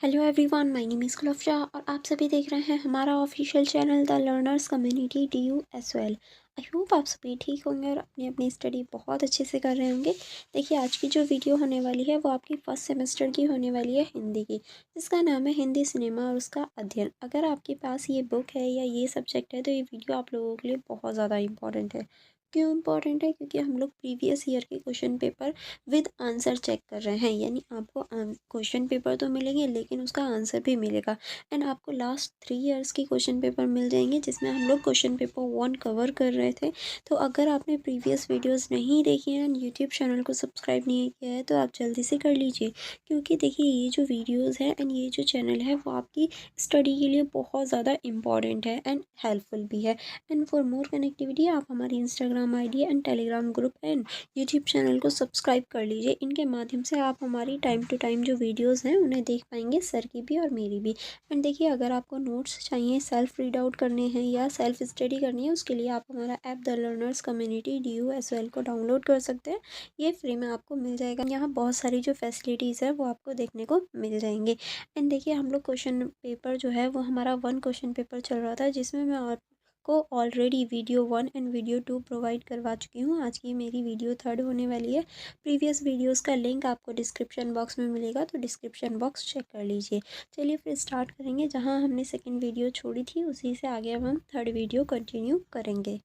Hello everyone, my name is कुलफ़्रा और आप सभी देख रहे हैं हमारा official channel the learners community DU SOL। I hope आप सभी ठीक होंगे और अपनी अपनी स्टडी बहुत अच्छे से कर रहे होंगे। देखिए, आज की जो वीडियो होने वाली है वो आपकी फर्स्ट सेमेस्टर की होने वाली है हिंदी की, जिसका नाम है हिंदी सिनेमा और उसका अध्ययन। अगर आपके पास ये बुक है या ये सब्जेक्ट है तो ये वीडियो आप लोगों के लिए बहुत ज़्यादा इंपॉर्टेंट है। क्यों इम्पॉर्टेंट है? क्योंकि हम लोग प्रीवियस ईयर के question paper with answer check कर रहे हैं, यानी आपको क्वेश्चन पेपर तो मिलेंगे लेकिन उसका आंसर भी मिलेगा। एंड आपको लास्ट 3 इयर्स की क्वेश्चन पेपर मिल जाएंगे, जिसमें हम लोग क्वेश्चन पेपर 1 कवर कर रहे थे। तो अगर आपने प्रीवियस वीडियोस नहीं देखी हैं एंड यूट्यूब चैनल को सब्सक्राइब नहीं किया है तो आप जल्दी से कर लीजिए, क्योंकि देखिए ये जो वीडियोज़ हैं एंड ये जो चैनल है वो आपकी स्टडी के लिए बहुत ज़्यादा इंपॉर्टेंट है एंड हेल्पफुल भी है। एंड फॉर मोर कनेक्टिविटी आप हमारी Instagram ID and Telegram group and YouTube channel को सब्सक्राइब कर लीजिए। इनके माध्यम से आप हमारी टाइम टू टाइम जो वीडियोस हैं उन्हें देख पाएंगे, सर की भी और मेरी भी। एंड देखिए, अगर आपको नोट्स चाहिए, सेल्फ रीड आउट करने हैं या सेल्फ स्टडी करनी है, उसके लिए आप हमारा app the learners community DU SOL को डाउनलोड कर सकते हैं। ये फ्री में आपको मिल जाएगा। यहाँ बहुत सारी जो फैसिलिटीज़ है वो आपको देखने को मिल जाएंगे। एंड देखिए, हम लोग क्वेश्चन पेपर जो है वो हमारा 1 क्वेश्चन पेपर चल रहा था, जिसमें मैं को already video 1 and video 2 provide करवा चुकी हूँ। आज की मेरी वीडियो 3rd होने वाली है। प्रीवियस वीडियोस का लिंक आपको डिस्क्रिप्शन बॉक्स में मिलेगा, तो डिस्क्रिप्शन बॉक्स चेक कर लीजिए। चलिए फिर स्टार्ट करेंगे। जहाँ हमने सेकंड वीडियो छोड़ी थी उसी से आगे अब हम 3rd वीडियो कंटिन्यू करेंगे।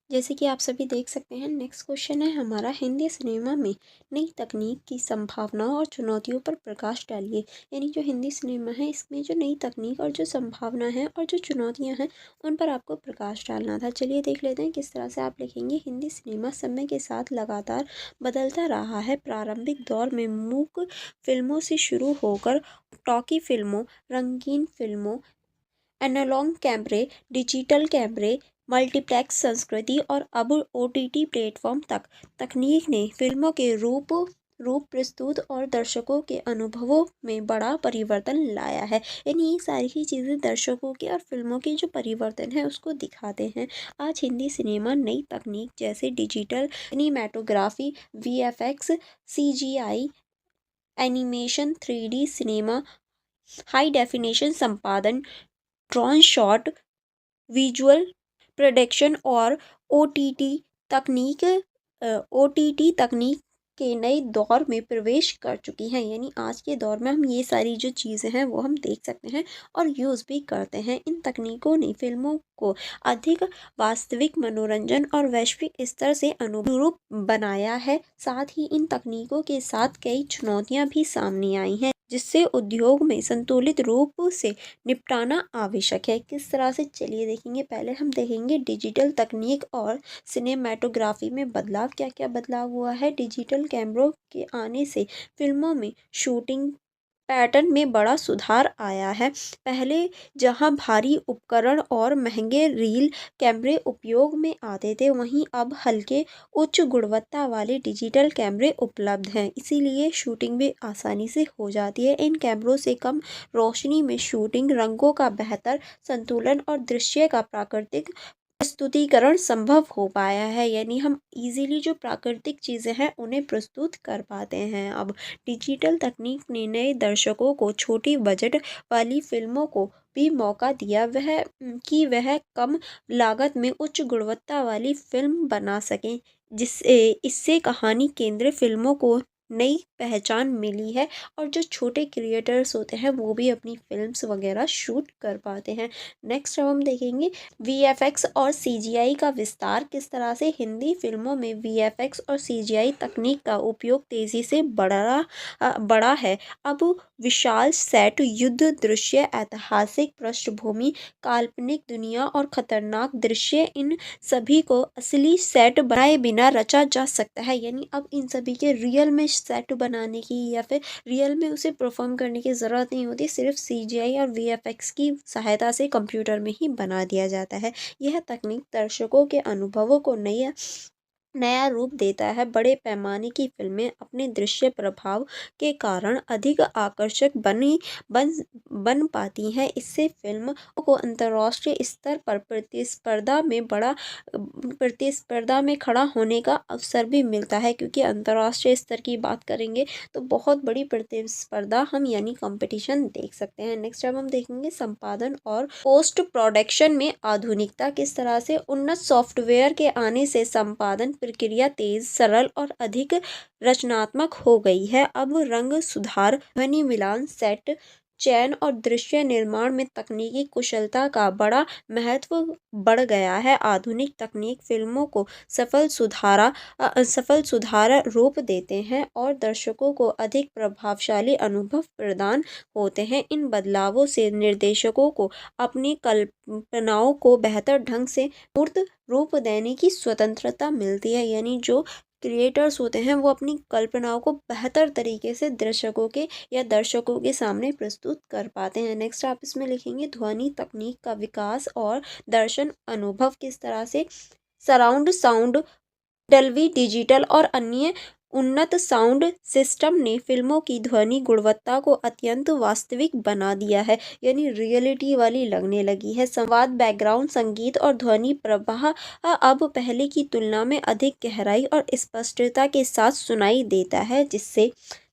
जैसे कि आप सभी देख सकते हैं, नेक्स्ट क्वेश्चन है हमारा, हिंदी सिनेमा में नई तकनीक की संभावनाओं और चुनौतियों पर प्रकाश डालिए। यानी जो हिंदी सिनेमा है इसमें जो नई तकनीक और जो संभावना है और जो चुनौतियां हैं उन पर आपको प्रकाश डालना था। चलिए देख लेते हैं किस तरह से आप लिखेंगे। हिंदी सिनेमा समय के साथ लगातार बदलता रहा है। प्रारंभिक दौर में मूक फिल्मों से शुरू होकर टॉकी फिल्मों, रंगीन फिल्मों, एनालॉग कैमरे, डिजिटल कैमरे, मल्टीप्लेक्स संस्कृति और अब OTT प्लेटफॉर्म तक तकनीक ने फिल्मों के रूप प्रस्तुत और दर्शकों के अनुभवों में बड़ा परिवर्तन लाया है। यानी ये सारी ही चीज़ें दर्शकों के और फिल्मों के जो परिवर्तन है उसको दिखाते हैं। आज हिंदी सिनेमा नई तकनीक जैसे digital cinematography, VFX, CGI, animation, 3D cinema, high definition संपादन, ड्रोन शॉट, विजुअल प्रोडक्शन और ओटीटी तकनीक OTT तकनीक के नए दौर में प्रवेश कर चुकी हैं। यानी आज के दौर में हम ये सारी जो चीज़ें हैं वो हम देख सकते हैं और यूज़ भी करते हैं। इन तकनीकों ने फिल्मों को अधिक वास्तविक, मनोरंजन और वैश्विक स्तर से अनुरूप बनाया है। साथ ही इन तकनीकों के साथ कई चुनौतियां भी सामने आई हैं, जिससे उद्योग में संतुलित रूप से निपटाना आवश्यक है। किस तरह से, चलिए देखेंगे। पहले हम देखेंगे डिजिटल तकनीक और सिनेमेटोग्राफी में बदलाव। क्या क्या बदलाव हुआ है? डिजिटल कैमरों के आने से फिल्मों में शूटिंग पैटर्न में बड़ा सुधार आया है। पहले जहां भारी उपकरण और महंगे रील कैमरे उपयोग में आते थे, वहीं अब हल्के उच्च गुणवत्ता वाले डिजिटल कैमरे उपलब्ध हैं। इसीलिए शूटिंग भी आसानी से हो जाती है। इन कैमरों से कम रोशनी में शूटिंग, रंगों का बेहतर संतुलन और दृश्य का प्राकृतिक प्रस्तुतिकरण संभव हो पाया है। यानी हम इजीली जो प्राकृतिक चीज़ें हैं उन्हें प्रस्तुत कर पाते हैं। अब डिजिटल तकनीक ने नए दर्शकों को छोटी बजट वाली फिल्मों को भी मौका दिया वह कम लागत में उच्च गुणवत्ता वाली फिल्म बना सकें, जिससे इससे कहानी केंद्रित फिल्मों को नई पहचान मिली है और जो छोटे क्रिएटर्स होते हैं वो भी अपनी फिल्म्स वगैरह शूट कर पाते हैं। नेक्स्ट अब हम देखेंगे VFX और CGI का विस्तार। किस तरह से हिंदी फिल्मों में VFX और CGI तकनीक का उपयोग तेज़ी से बढ़ा है। अब विशाल सेट, युद्ध दृश्य, ऐतिहासिक पृष्ठभूमि, काल्पनिक दुनिया और खतरनाक दृश्य, इन सभी को असली सेट बनाए बिना रचा जा सकता है। यानी अब इन सभी के रियल में सेट बनाने की या फिर रियल में उसे परफॉर्म करने की ज़रूरत नहीं होती। सिर्फ CGI और VFX की सहायता से कंप्यूटर में ही बना दिया जाता है। यह तकनीक दर्शकों के अनुभवों को नई नया रूप देता है। बड़े पैमाने की फिल्में अपने दृश्य प्रभाव के कारण अधिक आकर्षक बन बन पाती हैं। इससे फिल्म को अंतर्राष्ट्रीय स्तर पर प्रतिस्पर्धा में खड़ा होने का अवसर भी मिलता है, क्योंकि अंतर्राष्ट्रीय स्तर की बात करेंगे तो बहुत बड़ी प्रतिस्पर्धा हम यानी कंपटीशन देख सकते हैं। नेक्स्ट अब हम देखेंगे संपादन और पोस्ट प्रोडक्शन में आधुनिकता। किस तरह से उन्नत सॉफ्टवेयर के आने से संपादन प्रक्रिया तेज, सरल और अधिक रचनात्मक हो गई है। अब रंग सुधार, ध्वनि मिलान, सेट चयन और दृश्य निर्माण में तकनीकी कुशलता का बड़ा महत्व बढ़ गया है। आधुनिक तकनीक फिल्मों को सफल सुधार रूप देते हैं और दर्शकों को अधिक प्रभावशाली अनुभव प्रदान होते हैं। इन बदलावों से निर्देशकों को अपनी कल्पनाओं को बेहतर ढंग से मूर्त रूप देने की स्वतंत्रता मिलती है। यानी जो क्रिएटर्स होते हैं वो अपनी कल्पनाओं को बेहतर तरीके से दर्शकों के या दर्शकों के सामने प्रस्तुत कर पाते हैं। नेक्स्ट आप इसमें लिखेंगे ध्वनि तकनीक का विकास और दर्शन अनुभव। किस तरह से सराउंड साउंड, डल्बी डिजिटल और अन्य उन्नत साउंड सिस्टम ने फिल्मों की ध्वनि गुणवत्ता को अत्यंत वास्तविक बना दिया है, यानी रियलिटी वाली लगने लगी है। संवाद, बैकग्राउंड संगीत और ध्वनि प्रवाह अब पहले की तुलना में अधिक गहराई और स्पष्टता के साथ सुनाई देता है, जिससे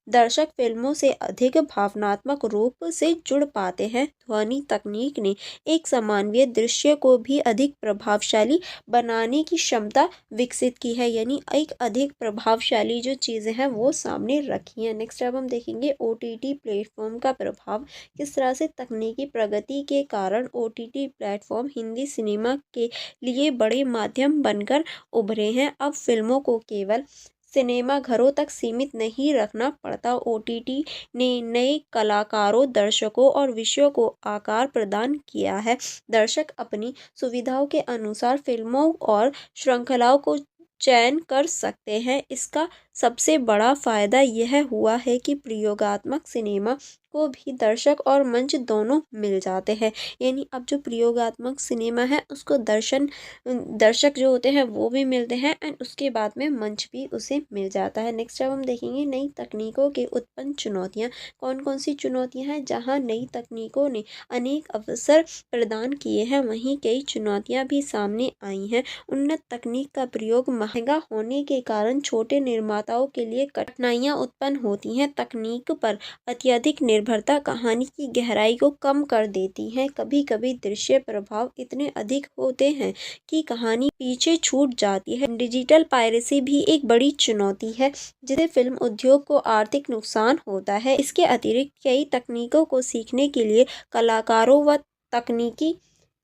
दर्शक फिल्मों से अधिक भावनात्मक रूप से जुड़ पाते हैं। ध्वनि तकनीक ने एक समानवीय दृश्य को भी अधिक प्रभावशाली बनाने की क्षमता विकसित की है, यानी एक अधिक प्रभावशाली जो चीज़ें हैं वो सामने रखी हैं। नेक्स्ट अब हम देखेंगे ओटीटी प्लेटफॉर्म का प्रभाव। किस तरह से तकनीकी प्रगति के कारण ओटीटी प्लेटफॉर्म हिंदी सिनेमा के लिए बड़े माध्यम बनकर उभरे हैं। अब फिल्मों को केवल सिनेमा घरों तक सीमित नहीं रखना पड़ता। ओटीटी ने नए कलाकारों, दर्शकों और विषयों को आकार प्रदान किया है। दर्शक अपनी सुविधाओं के अनुसार फिल्मों और श्रृंखलाओं को चयन कर सकते हैं। इसका सबसे बड़ा फायदा यह हुआ है कि प्रयोगात्मक सिनेमा को भी दर्शक और मंच दोनों मिल जाते हैं। यानी अब जो प्रयोगात्मक सिनेमा है उसको दर्शक जो होते हैं वो भी मिलते हैं एंड उसके बाद में मंच भी उसे मिल जाता है। नेक्स्ट अब हम देखेंगे नई तकनीकों के उत्पन्न चुनौतियाँ। कौन कौन सी चुनौतियाँ हैं? जहाँ नई तकनीकों ने अनेक अवसर प्रदान किए हैं, वहीं कई चुनौतियाँ भी सामने आई हैं। उन्नत तकनीक का प्रयोग महंगा होने के कारण छोटे निर्माताओं के लिए कठिनाइयाँ उत्पन्न होती हैं। तकनीक पर अत्यधिक निर्भरता कहानी की गहराई को कम कर देती है। कभी कभी दृश्य प्रभाव इतने अधिक होते हैं कि कहानी पीछे छूट जाती है। डिजिटल पायरेसी भी एक बड़ी चुनौती है, जिससे फिल्म उद्योग को आर्थिक नुकसान होता है। इसके अतिरिक्त कई तकनीकों को सीखने के लिए कलाकारों व तकनीकी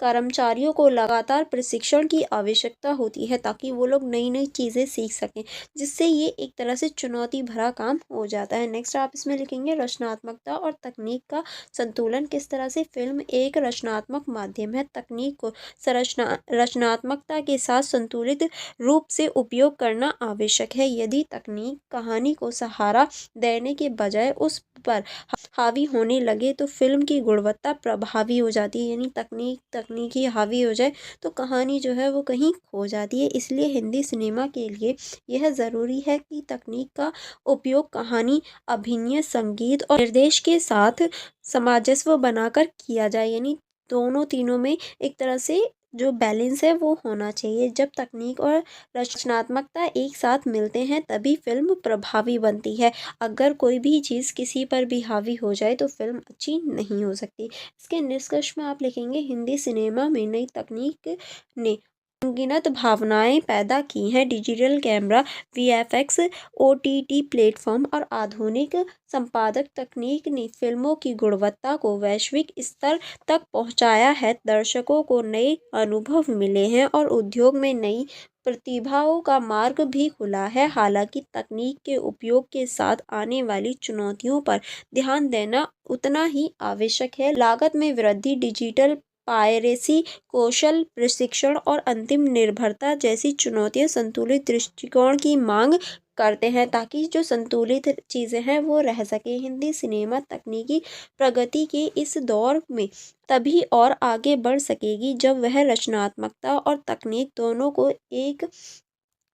कर्मचारियों को लगातार प्रशिक्षण की आवश्यकता होती है, ताकि वो लोग नई नई चीज़ें सीख सकें, जिससे ये एक तरह से चुनौती भरा काम हो जाता है। नेक्स्ट आप इसमें लिखेंगे रचनात्मकता और तकनीक का संतुलन। किस तरह से फिल्म एक रचनात्मक माध्यम है, तकनीक को रचनात्मकता के साथ संतुलित रूप से उपयोग करना आवश्यक है। यदि तकनीक कहानी को सहारा देने के बजाय उस पर हावी होने लगे तो फिल्म की गुणवत्ता प्रभावी हो जाती है। यानी तकनीकी हावी हो जाए तो कहानी जो है वो कहीं खो जाती है। इसलिए हिंदी सिनेमा के लिए यह ज़रूरी है कि तकनीक का उपयोग कहानी, अभिनय, संगीत और निर्देश के साथ सामंजस्य बनाकर किया जाए। यानी दोनों तीनों में एक तरह से जो बैलेंस है वो होना चाहिए। जब तकनीक और रचनात्मकता एक साथ मिलते हैं तभी फिल्म प्रभावी बनती है। अगर कोई भी चीज़ किसी पर भी हावी हो जाए तो फिल्म अच्छी नहीं हो सकती। इसके निष्कर्ष में आप लिखेंगे हिंदी सिनेमा में नई तकनीक ने अनगिनत भावनाएं पैदा की हैं। Digital camera, VFX, OTT platform और आधुनिक संपादक तकनीक ने फिल्मों की गुणवत्ता को वैश्विक स्तर तक पहुंचाया है। दर्शकों को नए अनुभव मिले हैं और उद्योग में नई प्रतिभाओं का मार्ग भी खुला है। हालांकि तकनीक के उपयोग के साथ आने वाली चुनौतियों पर ध्यान देना उतना ही आवश्यक है। लागत में वृद्धि, डिजिटल पायरेसी, कौशल प्रशिक्षण और अंतिम निर्भरता जैसी चुनौतियां संतुलित दृष्टिकोण की मांग करते हैं, ताकि जो संतुलित चीज़ें हैं वो रह सके। हिंदी सिनेमा तकनीकी प्रगति के इस दौर में तभी और आगे बढ़ सकेगी जब वह रचनात्मकता और तकनीक दोनों को एक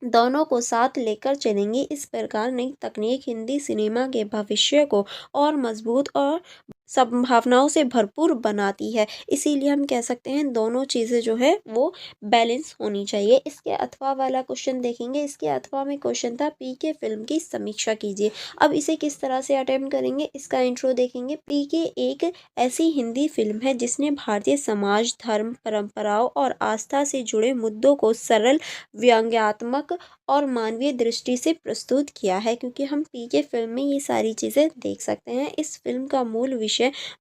दोनों को साथ लेकर चलेंगे। इस प्रकार नई तकनीक हिंदी सिनेमा के भविष्य को और मजबूत और संभावनाओं से भरपूर बनाती है। इसीलिए हम कह सकते हैं दोनों चीज़ें जो है वो बैलेंस होनी चाहिए। इसके अथवा वाला क्वेश्चन देखेंगे। इसके अथवा में क्वेश्चन था पीके फिल्म की समीक्षा कीजिए। अब इसे किस तरह से अटेम्प्ट करेंगे, इसका इंट्रो देखेंगे। पीके एक ऐसी हिंदी फिल्म है जिसने भारतीय समाज, धर्म, परंपराओं और आस्था से जुड़े मुद्दों को सरल, व्यंग्यात्मक और मानवीय दृष्टि से प्रस्तुत किया है। क्योंकि हम पीके फिल्म में ये सारी चीज़ें देख सकते हैं। इस फिल्म का मूल विषय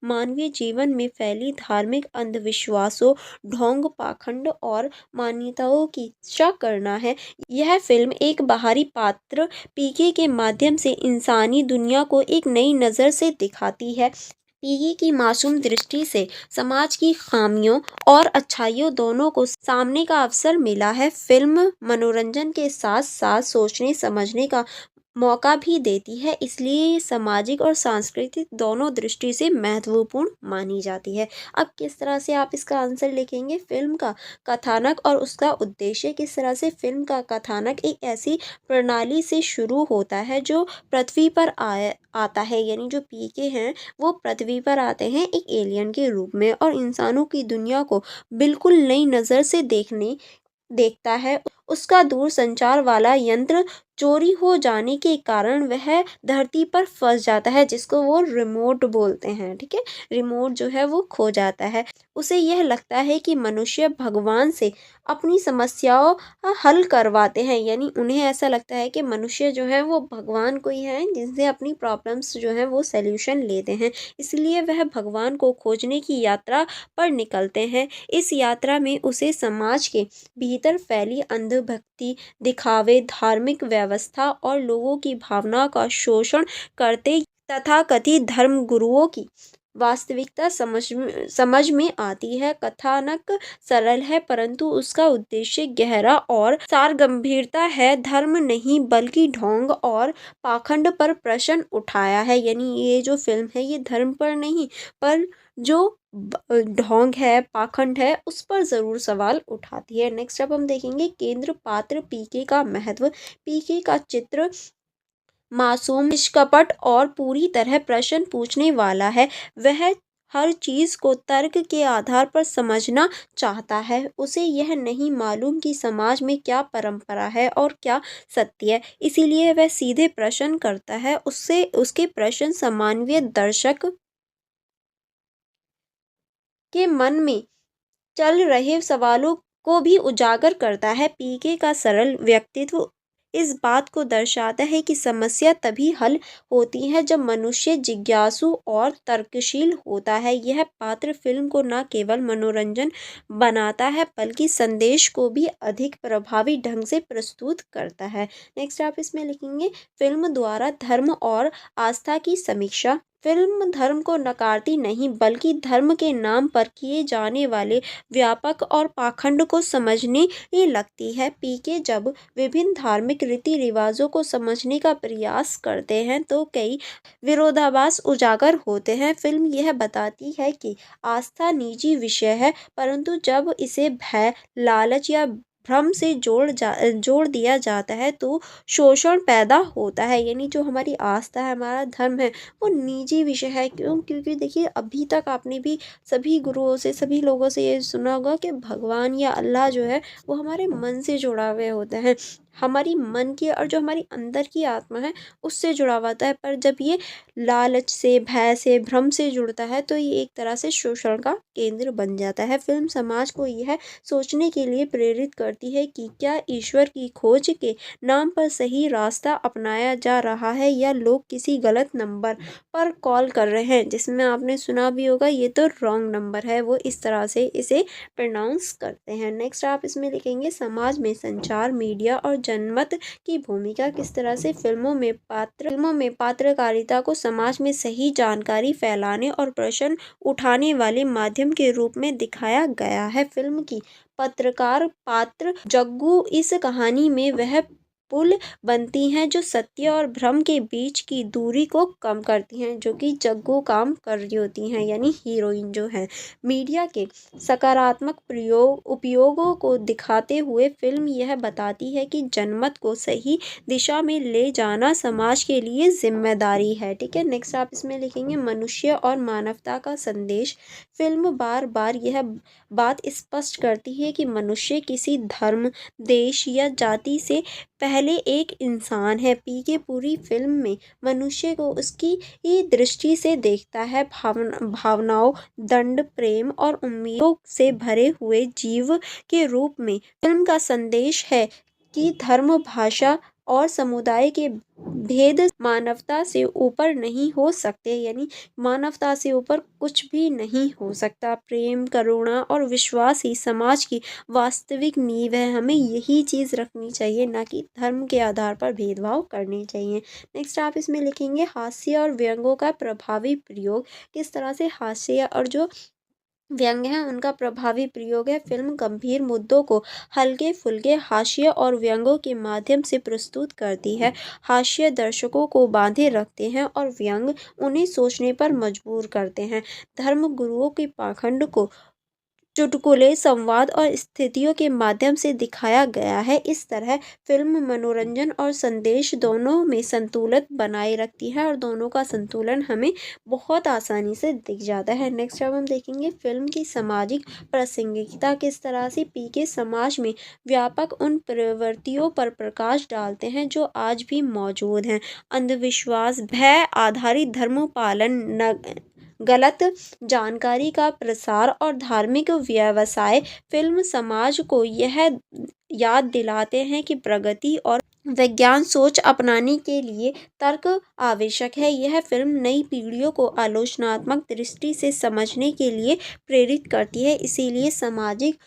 मानवीय जीवन में फैली धार्मिक अंधविश्वासों, ढोंग, पाखंड और मान्यताओं की रक्षा करना है। यह फिल्म एक बाहरी पात्र पीके के माध्यम से इंसानी दुनिया को एक नई नज़र से दिखाती है। पीके की मासूम दृष्टि से समाज की खामियों और अच्छाइयों दोनों को सामने का अवसर मिला है। फिल्म मनोरंजन के साथ साथ सोचने समझने का मौका भी देती है, इसलिए ये सामाजिक और सांस्कृतिक दोनों दृष्टि से महत्वपूर्ण मानी जाती है। अब किस तरह से आप इसका आंसर लिखेंगे? फिल्म का कथानक और उसका उद्देश्य। किस तरह से? फिल्म का कथानक एक ऐसी प्रणाली से शुरू होता है जो पृथ्वी पर आता है, यानी जो पीके हैं वो पृथ्वी पर आते हैं एक एलियन के रूप में और इंसानों की दुनिया को बिल्कुल नई नज़र से देखता है। उसका दूरसंचार वाला यंत्र चोरी हो जाने के कारण वह धरती पर फंस जाता है, जिसको वो रिमोट बोलते हैं। ठीक है, रिमोट जो है वो खो जाता है। उसे यह लगता है कि मनुष्य भगवान से अपनी समस्याओं हल करवाते हैं, यानी उन्हें ऐसा लगता है कि मनुष्य जो है वो भगवान कोई है जिनसे अपनी प्रॉब्लम्स जो है वो सल्यूशन लेते हैं। इसलिए वह भगवान को खोजने की यात्रा पर निकलते हैं। इस यात्रा में उसे समाज के भीतर फैली अंधभक्ति, दिखावे, धार्मिक व्यवस्था और लोगों की भावना का शोषण करते तथाकथित धर्मगुरुओं की वास्तविकता समझ में आती है। कथानक सरल है परंतु उसका उद्देश्य गहरा और सारगंभीरता है। धर्म नहीं बल्कि ढोंग और पाखंड पर प्रश्न उठाया है, यानी ये जो फिल्म है ये धर्म पर नहीं पर जो ढोंग है, पाखंड है, उस पर ज़रूर सवाल उठाती है। नेक्स्ट अब हम देखेंगे केंद्र पात्र पीके का महत्व। पीके का चित्र मासूम, निष्कपट और पूरी तरह प्रश्न पूछने वाला है। वह हर चीज़ को तर्क के आधार पर समझना चाहता है। उसे यह नहीं मालूम कि समाज में क्या परंपरा है और क्या सत्य है, इसीलिए वह सीधे प्रश्न करता है। उससे उसके प्रश्न सामान्य दर्शक के मन में चल रहे सवालों को भी उजागर करता है। पीके का सरल व्यक्तित्व इस बात को दर्शाता है कि समस्या तभी हल होती है जब मनुष्य जिज्ञासु और तर्कशील होता है। यह पात्र फिल्म को न केवल मनोरंजन बनाता है बल्कि संदेश को भी अधिक प्रभावी ढंग से प्रस्तुत करता है। नेक्स्ट आप इसमें लिखेंगे फिल्म द्वारा धर्म और आस्था की समीक्षा। फिल्म धर्म को नकारती नहीं बल्कि धर्म के नाम पर किए जाने वाले व्यापक और पाखंड को समझने ही लगती है। पीके जब विभिन्न धार्मिक रीति रिवाजों को समझने का प्रयास करते हैं तो कई विरोधाभास उजागर होते हैं। फिल्म यह बताती है कि आस्था निजी विषय है परंतु जब इसे भय, लालच या भ्रम से जोड़ दिया जाता है तो शोषण पैदा होता है। यानी जो हमारी आस्था है, हमारा धर्म है, वो निजी विषय है। क्यों? क्योंकि देखिए अभी तक आपने भी सभी गुरुओं से, सभी लोगों से ये सुना होगा कि भगवान या अल्लाह जो है वो हमारे मन से जुड़ा हुए होते हैं, हमारी मन की और जो हमारी अंदर की आत्मा है उससे जुड़ा हुआ होता है। पर जब ये लालच से, भय से, भ्रम से जुड़ता है तो ये एक तरह से शोषण का केंद्र बन जाता है। फिल्म समाज को यह सोचने के लिए प्रेरित करती है कि क्या ईश्वर की खोज के नाम पर सही रास्ता अपनाया जा रहा है या लोग किसी गलत नंबर पर कॉल कर रहे हैं, जिसमें आपने सुना भी होगा ये तो रॉन्ग नंबर है, वो इस तरह से इसे प्रनाउंस करते हैं। नेक्स्ट आप इसमें लिखेंगे समाज में संचार, मीडिया और जनमत की भूमिका। किस तरह से फिल्मों में पत्रकारिता को समाज में सही जानकारी फैलाने और प्रश्न उठाने वाले माध्यम के रूप में दिखाया गया है। फिल्म की पत्रकार पात्र जग्गू इस कहानी में वह पुल बनती हैं जो सत्य और भ्रम के बीच की दूरी को कम करती हैं, जो कि जग्गू काम कर रही होती हैं यानी हीरोइन जो है। मीडिया के सकारात्मक उपयोगों को दिखाते हुए फिल्म यह बताती है कि जनमत को सही दिशा में ले जाना समाज के लिए जिम्मेदारी है। ठीक है, नेक्स्ट आप इसमें लिखेंगे मनुष्य और मानवता का संदेश। फिल्म बार बार यह बात स्पष्ट करती है कि मनुष्य किसी धर्म, देश या जाति से पहले एक इंसान है। पीके पूरी फिल्म में मनुष्य को उसकी दृष्टि से देखता है, भावनाओं, दंड, प्रेम और उम्मीदों से भरे हुए जीव के रूप में। फिल्म का संदेश है कि धर्म, भाषा और समुदाय के भेद मानवता से ऊपर नहीं हो सकते, यानी मानवता से ऊपर कुछ भी नहीं हो सकता। प्रेम, करुणा और विश्वास ही समाज की वास्तविक नींव है। हमें यही चीज़ रखनी चाहिए, ना कि धर्म के आधार पर भेदभाव करने चाहिए। नेक्स्ट आप इसमें लिखेंगे हास्य और व्यंग्यों का प्रभावी प्रयोग। किस तरह से हास्य और जो व्यंग्य हैं उनका प्रभावी प्रयोग है। फिल्म गंभीर मुद्दों को हल्के फुल्के हास्य और व्यंग्यों के माध्यम से प्रस्तुत करती है। हास्य दर्शकों को बांधे रखते हैं और व्यंग्य उन्हें सोचने पर मजबूर करते हैं। धर्म गुरुओं के पाखंड को चुटकुले, संवाद और स्थितियों के माध्यम से दिखाया गया है। इस तरह फिल्म मनोरंजन और संदेश दोनों में संतुलन बनाए रखती है और दोनों का संतुलन हमें बहुत आसानी से दिख जाता है। नेक्स्ट अब हम देखेंगे फिल्म की सामाजिक प्रासंगिकता। किस तरह से पीके समाज में व्यापक उन प्रवृत्तियों पर प्रकाश डालते हैं जो आज भी मौजूद हैं। अंधविश्वास, भय आधारित धर्म पालन, गलत जानकारी का प्रसार और धार्मिक व्यवसाय। फिल्म समाज को यह याद दिलाते हैं कि प्रगति और विज्ञान सोच अपनाने के लिए तर्क आवश्यक है। यह फिल्म नई पीढ़ियों को आलोचनात्मक दृष्टि से समझने के लिए प्रेरित करती है। इसीलिए सामाजिक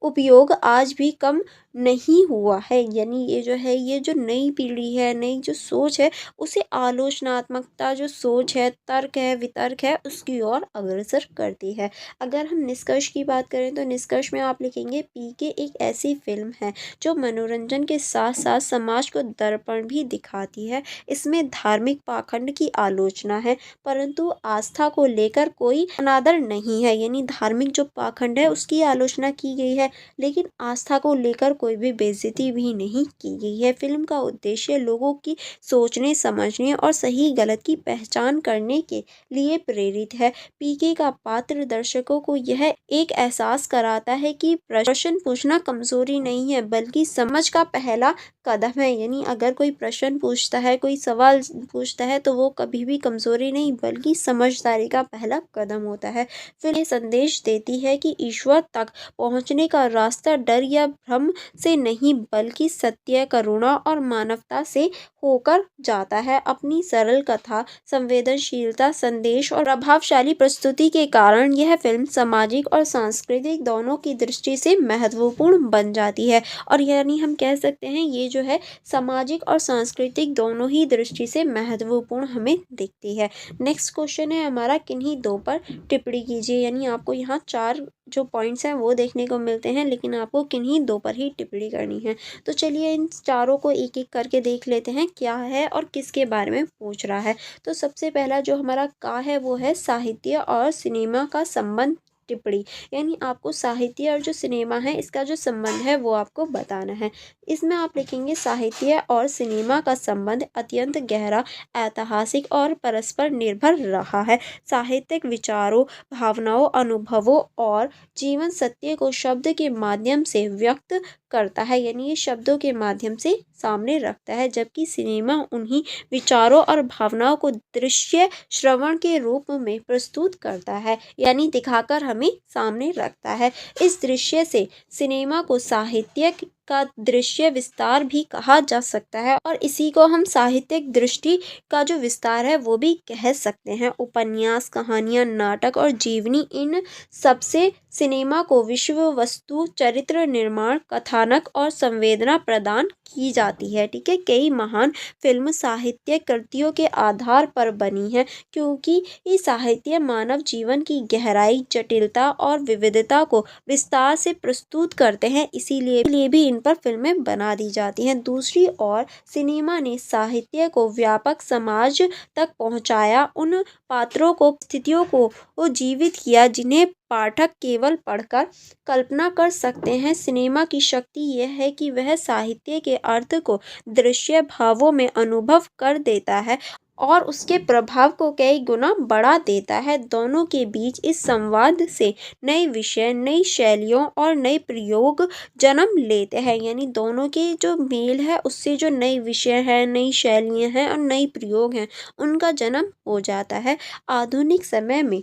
उपयोग आज भी कम नहीं हुआ है, यानी ये जो है, ये जो नई पीढ़ी है, नई जो सोच है, उसे आलोचनात्मकता जो सोच है, तर्क है, वितर्क है, उसकी ओर अग्रसर करती है। अगर हम निष्कर्ष की बात करें तो निष्कर्ष में आप लिखेंगे पीके एक ऐसी फिल्म है जो मनोरंजन के साथ साथ समाज को दर्पण भी दिखाती है। इसमें धार्मिक पाखंड की आलोचना है, परंतु आस्था को लेकर कोई अनादर नहीं है, यानी धार्मिक जो पाखंड है उसकी आलोचना की गई है, लेकिन आस्था को लेकर कोई भी बेइज्जती भी नहीं की गई है। फिल्म का उद्देश्य लोगों की सोचने, समझने और सही गलत की पहचान करने के लिए प्रेरित है। पीके का पात्र दर्शकों को यह एक एहसास कराता है कि प्रश्न पूछना कमजोरी नहीं है, बल्कि समझ का पहला कदम है। यानी अगर कोई प्रश्न पूछता है, कोई सवाल पूछता है, तो वो कभी भी कमजोरी नहीं बल्कि समझदारी का पहला कदम होता है। फिर ये संदेश देती है कि ईश्वर तक पहुंचने का रास्ता डर या भ्रम से नहीं बल्कि सत्य, करुणा और मानवता से होकर जाता है। अपनी सरल कथा, संवेदनशीलता, संदेश और प्रभावशाली प्रस्तुति के कारण यह फिल्म सामाजिक और सांस्कृतिक दोनों की दृष्टि से महत्वपूर्ण बन जाती है। और यानी हम कह सकते हैं ये जो है सामाजिक और सांस्कृतिक दोनों ही दृष्टि से महत्वपूर्ण हमें दिखती है। नेक्स्ट क्वेश्चन है हमारा किन्हीं दो पर टिप्पणी कीजिए। यानी आपको यहाँ 4 जो पॉइंट्स हैं वो देखने को मिलते हैं, लेकिन आपको किन्हीं दो पर ही टिप्पणी करनी है। तो चलिए इन चारों को एक एक करके देख लेते हैं क्या है और किसके बारे में पूछ रहा है। तो सबसे पहला जो हमारा का है वो है साहित्य और सिनेमा का संबंध टिप्पणी। यानी आपको साहित्य और जो सिनेमा है इसका जो संबंध है वो आपको बताना है। इसमें आप लिखेंगे साहित्य और सिनेमा का संबंध अत्यंत गहरा, ऐतिहासिक और परस्पर निर्भर रहा है। साहित्यिक विचारों, भावनाओं, अनुभवों और जीवन सत्य को शब्द के माध्यम से व्यक्त करता है, यानी ये शब्दों के माध्यम से सामने रखता है, जबकि सिनेमा उन्हीं विचारों और भावनाओं को दृश्य श्रवण के रूप में प्रस्तुत करता है, यानी दिखाकर हमें सामने रखता है। इस दृश्य से सिनेमा को साहित्य का दृश्य विस्तार भी कहा जा सकता है और इसी को हम साहित्यिक दृष्टि का जो विस्तार है वो भी कह सकते हैं। उपन्यास, कहानियां, नाटक और जीवनी, इन सबसे सिनेमा को विश्व वस्तु, चरित्र निर्माण, कथानक और संवेदना प्रदान की जाती है। ठीक है, कई महान फिल्म साहित्य कृतियों के आधार पर बनी है, क्योंकि ये साहित्य मानव जीवन की गहराई, जटिलता और विविधता को विस्तार से प्रस्तुत करते हैं। इसीलिए भी स्क्रीन पर फिल्में बना दी जाती हैं। दूसरी ओर सिनेमा ने साहित्य को व्यापक समाज तक पहुंचाया, उन पात्रों को, स्थितियों को जीवित किया जिन्हें पाठक केवल पढ़कर कल्पना कर सकते हैं। सिनेमा की शक्ति यह है कि वह साहित्य के अर्थ को दृश्य भावों में अनुभव कर देता है और उसके प्रभाव को कई गुना बढ़ा देता है। दोनों के बीच इस संवाद से नए विषय, नई शैलियों और नए प्रयोग जन्म लेते हैं। यानी दोनों के जो मेल है उससे जो नए विषय हैं, नई शैलियाँ हैं और नए प्रयोग हैं, उनका जन्म हो जाता है। आधुनिक समय में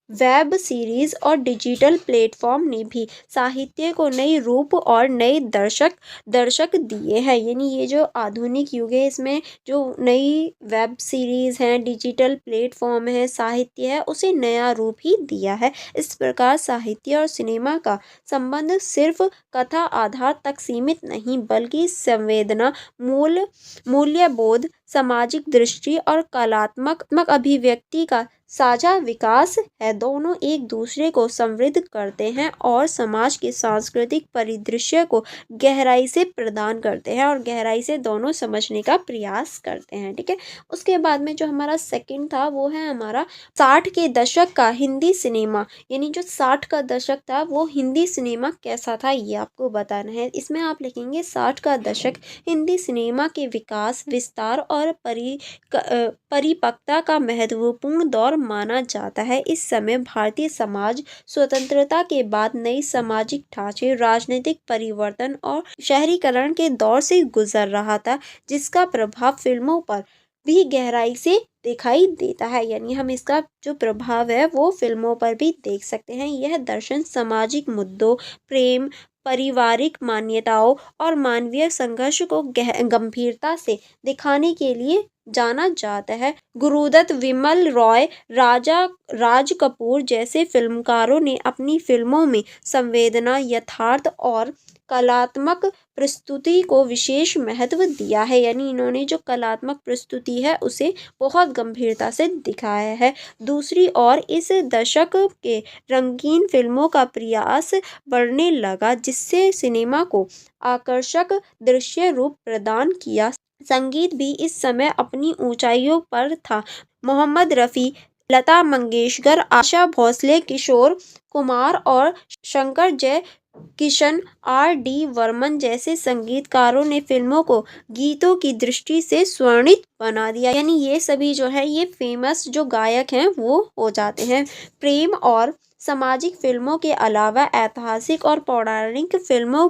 वेब सीरीज और डिजिटल प्लेटफॉर्म ने भी साहित्य को नई रूप और नए दर्शक दर्शक दिए हैं। यानी ये जो आधुनिक युग है, इसमें जो नई वेब सीरीज हैं, डिजिटल प्लेटफॉर्म है, साहित्य है, उसे नया रूप ही दिया है। इस प्रकार साहित्य और सिनेमा का संबंध सिर्फ कथा आधार तक सीमित नहीं, बल्कि संवेदना, मूल्यबोध, सामाजिक दृष्टि और कलात्मक अभिव्यक्ति का साझा विकास है। दोनों एक दूसरे को समृद्ध करते हैं और समाज के सांस्कृतिक परिदृश्य को गहराई से प्रदान करते हैं और गहराई से दोनों समझने का प्रयास करते हैं। ठीक है, उसके बाद में जो हमारा सेकंड था वो है हमारा 60 के दशक का हिंदी सिनेमा। यानी जो 60 का दशक था वो हिंदी सिनेमा कैसा था ये आपको बताना है। इसमें आप लिखेंगे 60 का दशक हिंदी सिनेमा के विकास, विस्तार और परिपक्वता का महत्वपूर्ण दौर माना जाता है। इस समय भारतीय समाज स्वतंत्रता के बाद नई सामाजिक ढांचे, राजनीतिक परिवर्तन और शहरीकरण के दौर से गुजर रहा था, जिसका प्रभाव फिल्मों पर भी गहराई से दिखाई देता है। यानी हम इसका जो प्रभाव है वो फिल्मों पर भी देख सकते हैं। यह दर्शन सामाजिक मुद्दों, प्रेम, पारिवारिक मान्यताओं और मानवीय संघर्ष को गंभीरता से दिखाने के लिए जाना जाता है। गुरुदत्त, विमल रॉय, राज कपूर जैसे फिल्मकारों ने अपनी फिल्मों में संवेदना, यथार्थ और कलात्मक प्रस्तुति को विशेष महत्व दिया है। यानी इन्होंने जो कलात्मक प्रस्तुति है उसे बहुत गंभीरता से दिखाया है। दूसरी ओर इस दशक के रंगीन फिल्मों का प्रयास बढ़ने लगा, जिससे सिनेमा को आकर्षक दृश्य रूप प्रदान किया। संगीत भी इस समय अपनी ऊंचाइयों पर था। मोहम्मद रफ़ी, लता मंगेशकर, आशा भोसले, किशोर कुमार और शंकर जयकिशन, R.D. बर्मन जैसे संगीतकारों ने फिल्मों को गीतों की दृष्टि से स्वर्णित बना दिया। यानी ये सभी जो है ये फेमस जो गायक हैं वो हो जाते हैं। प्रेम और सामाजिक फिल्मों के अलावा ऐतिहासिक और पौराणिक फिल्मों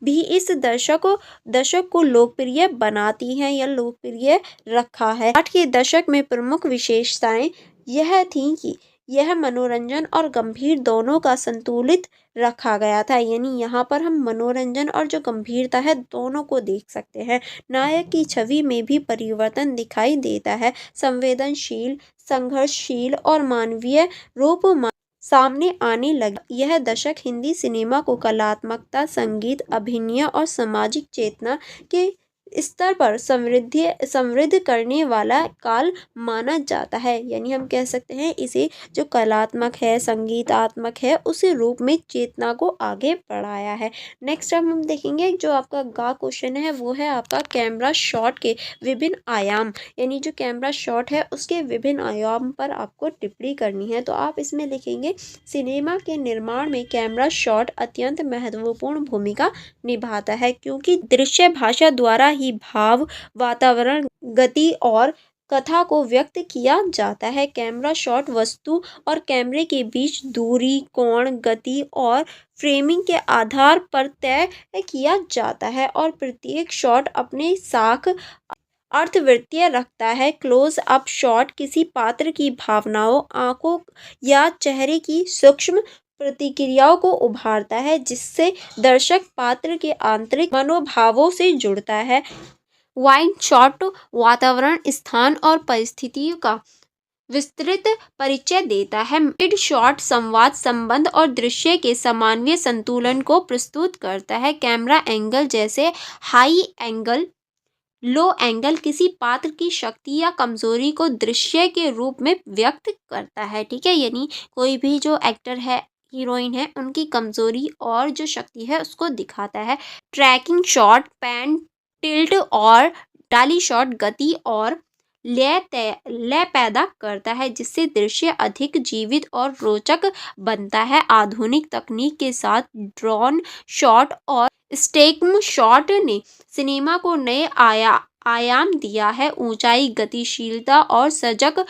भी इस दशक को लोकप्रिय बनाती हैं या लोकप्रिय रखा है। 60 के दशक में प्रमुख विशेषताएं यह थी कि यह मनोरंजन और गंभीर दोनों का संतुलित रखा गया था। यानी यहाँ पर हम मनोरंजन और जो गंभीरता है दोनों को देख सकते हैं। नायक की छवि में भी परिवर्तन दिखाई देता है। संवेदनशील, संघर्षशील और मानवीय रूप सामने आने लगा। यह दशक हिंदी सिनेमा को कलात्मकता, संगीत, अभिनय और सामाजिक चेतना के स्तर पर समृद्ध करने वाला काल माना जाता है। यानी हम कह सकते हैं इसे जो कलात्मक है, संगीतात्मक है, उस रूप में चेतना को आगे बढ़ाया है। नेक्स्ट हम देखेंगे जो आपका गा क्वेश्चन है वो है आपका कैमरा शॉट के विभिन्न आयाम। यानी जो कैमरा शॉट है उसके विभिन्न आयाम पर आपको टिप्पणी करनी है। तो आप इसमें लिखेंगे सिनेमा के निर्माण में कैमरा शॉट अत्यंत महत्वपूर्ण भूमिका निभाता है, क्योंकि दृश्य भाषा द्वारा ही भाव, वातावरण, गति और कथा को व्यक्त किया जाता है। कैमरा शॉट वस्तु और कैमरे के बीच दूरी, कोण, गति और फ्रेमिंग के आधार पर तय किया जाता है और प्रत्येक शॉट अपने साख अर्थवृत्तीय रखता है। क्लोज अप शॉट किसी पात्र की भावनाओं, आंखों या चेहरे की सूक्ष्म प्रतिक्रियाओं को उभारता है, जिससे दर्शक पात्र के आंतरिक मनोभावों से जुड़ता है। वाइड शॉट वातावरण, स्थान और परिस्थितियों का विस्तृत परिचय देता है। मिड शॉट संवाद, संबंध और दृश्य के समन्वय संतुलन को प्रस्तुत करता है। कैमरा एंगल जैसे हाई एंगल, लो एंगल किसी पात्र की शक्ति या कमजोरी को दृश्य के रूप में व्यक्त करता है। ठीक है, यानी कोई भी जो एक्टर है हीरोइन है उनकी कमजोरी और जो शक्ति है उसको दिखाता है। ट्रैकिंग शॉट, पैन टिल्ट और डाली शॉट गति और लय पैदा करता है, जिससे दृश्य अधिक जीवित और रोचक बनता है। आधुनिक तकनीक के साथ ड्रोन शॉट और स्टेकम शॉट ने सिनेमा को नए आयाम दिया है। ऊंचाई, गतिशीलता और सजग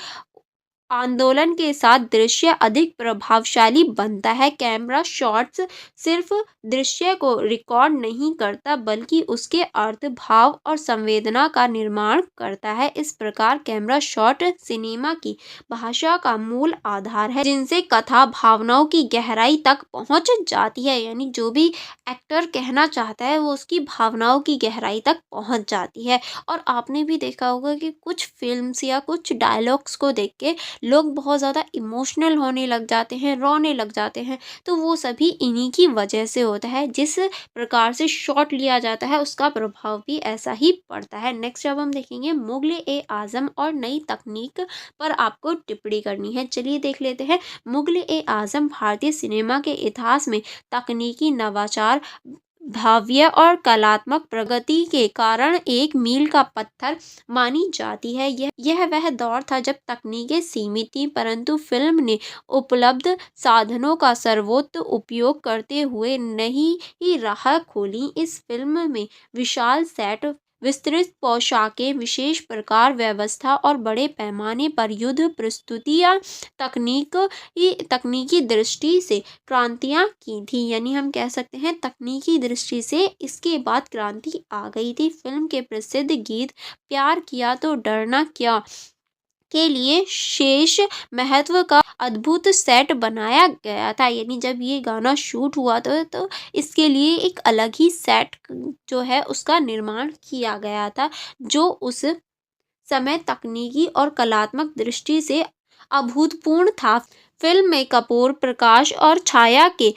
आंदोलन के साथ दृश्य अधिक प्रभावशाली बनता है। कैमरा शॉट्स सिर्फ दृश्य को रिकॉर्ड नहीं करता बल्कि उसके अर्थ, भाव और संवेदना का निर्माण करता है। इस प्रकार कैमरा शॉट सिनेमा की भाषा का मूल आधार है, जिनसे कथा भावनाओं की गहराई तक पहुंच जाती है। यानी जो भी एक्टर कहना चाहता है वो उसकी भावनाओं की गहराई तक पहुंच जाती है। और आपने भी देखा होगा कि कुछ फिल्म्स या कुछ डायलॉग्स को देख के लोग बहुत ज़्यादा इमोशनल होने लग जाते हैं, रोने लग जाते हैं, तो वो सभी इन्हीं की वजह से होता है। जिस प्रकार से शॉट लिया जाता है उसका प्रभाव भी ऐसा ही पड़ता है। नेक्स्ट अब हम देखेंगे मुगल ए आजम और नई तकनीक पर आपको टिप्पणी करनी है। चलिए देख लेते हैं। मुगल ए आजम भारतीय सिनेमा के इतिहास में तकनीकी नवाचार, भाव्य और कलात्मक प्रगति के कारण एक मील का पत्थर मानी जाती है। यह वह दौर था जब तकनीकें सीमित थीं, परंतु फिल्म ने उपलब्ध साधनों का सर्वोत्तम उपयोग करते हुए नई ही राह खोली। इस फिल्म में विशाल सेट, विस्तृत पोशाकें, विशेष प्रकार व्यवस्था और बड़े पैमाने पर युद्ध प्रस्तुतियाँ तकनीकी दृष्टि से क्रांतियाँ की थी। यानी हम कह सकते हैं तकनीकी दृष्टि से इसके बाद क्रांति आ गई थी। फिल्म के प्रसिद्ध गीत प्यार किया तो डरना क्या के लिए शेष महत्व का अद्भुत सेट बनाया गया था। यानी जब ये गाना शूट हुआ था तो इसके लिए एक अलग ही सेट जो है उसका निर्माण किया गया था, जो उस समय तकनीकी और कलात्मक दृष्टि से अभूतपूर्व था। फिल्म में कपूर, प्रकाश और छाया के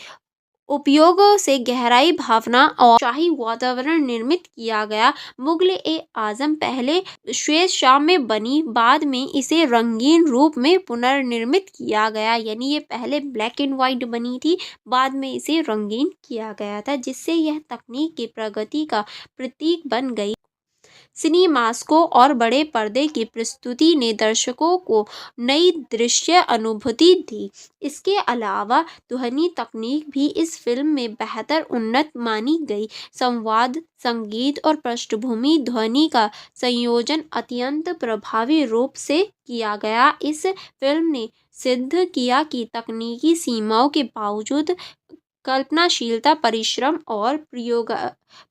उपयोग से गहराई, भावना और शाही वातावरण निर्मित किया गया। मुगल ए आजम पहले श्वेत शाम में बनी, बाद में इसे रंगीन रूप में पुनर्निर्मित किया गया। यानी ये पहले ब्लैक एंड व्हाइट बनी थी, बाद में इसे रंगीन किया गया था, जिससे यह तकनीक की प्रगति का प्रतीक बन गई। सिनेमास्को और बड़े पर्दे की प्रस्तुति ने दर्शकों को नई दृश्य अनुभूति दी। इसके अलावा ध्वनि तकनीक भी इस फिल्म में बेहतर उन्नत मानी गई। संवाद, संगीत और पृष्ठभूमि ध्वनि का संयोजन अत्यंत प्रभावी रूप से किया गया। इस फिल्म ने सिद्ध किया कि तकनीकी सीमाओं के बावजूद कल्पनाशीलता, परिश्रम और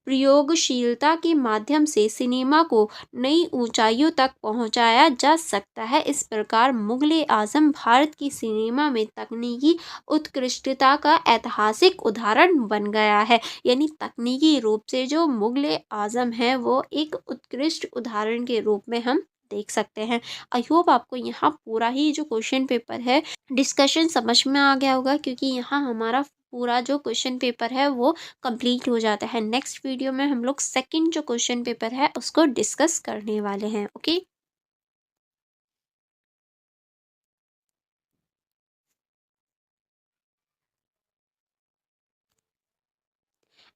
प्रयोगशीलता के माध्यम से सिनेमा को नई ऊंचाइयों तक पहुंचाया जा सकता है। इस प्रकार मुगल आजम भारत की सिनेमा में तकनीकी उत्कृष्टता का ऐतिहासिक उदाहरण बन गया है। यानी तकनीकी रूप से जो मुगल आजम है वो एक उत्कृष्ट उदाहरण के रूप में हम देख सकते हैं। आई होप आपको यहाँ पूरा ही जो क्वेश्चन पेपर है डिस्कशन समझ में आ गया होगा, क्योंकि यहाँ हमारा पूरा जो क्वेश्चन पेपर है वो कंप्लीट हो जाता है। नेक्स्ट वीडियो में हम लोग सेकंड जो क्वेश्चन पेपर है उसको डिस्कस करने वाले हैं। Okay.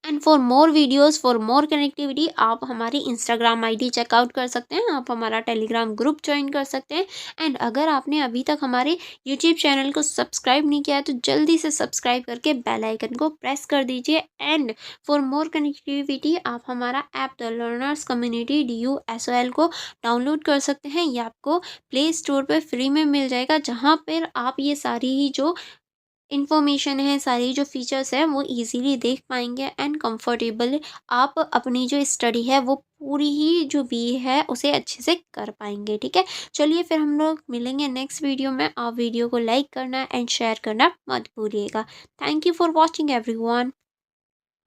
And for more videos, for more connectivity आप हमारी इंस्टाग्राम आईडी चेकआउट कर सकते हैं, आप हमारा टेलीग्राम ग्रुप ज्वाइन कर सकते हैं। एंड अगर आपने अभी तक हमारे यूट्यूब चैनल को सब्सक्राइब नहीं किया है तो जल्दी से सब्सक्राइब करके बेल आइकन को प्रेस कर दीजिए। एंड फॉर मोर कनेक्टिविटी आप हमारा app the learners community DUSOL को डाउनलोड कर सकते हैं। ये आपको प्ले स्टोर पर फ्री में मिल जाएगा, जहाँ पर आप ये सारी ही जो इन्फॉर्मेशन है, सारी जो फीचर्स है वो इजीली देख पाएंगे एंड कंफर्टेबल आप अपनी जो स्टडी है वो पूरी ही जो भी है उसे अच्छे से कर पाएंगे। ठीक है, चलिए फिर हम लोग मिलेंगे नेक्स्ट वीडियो में। आप वीडियो को लाइक करना एंड शेयर करना मत भूलिएगा। Thank you for watching everyone.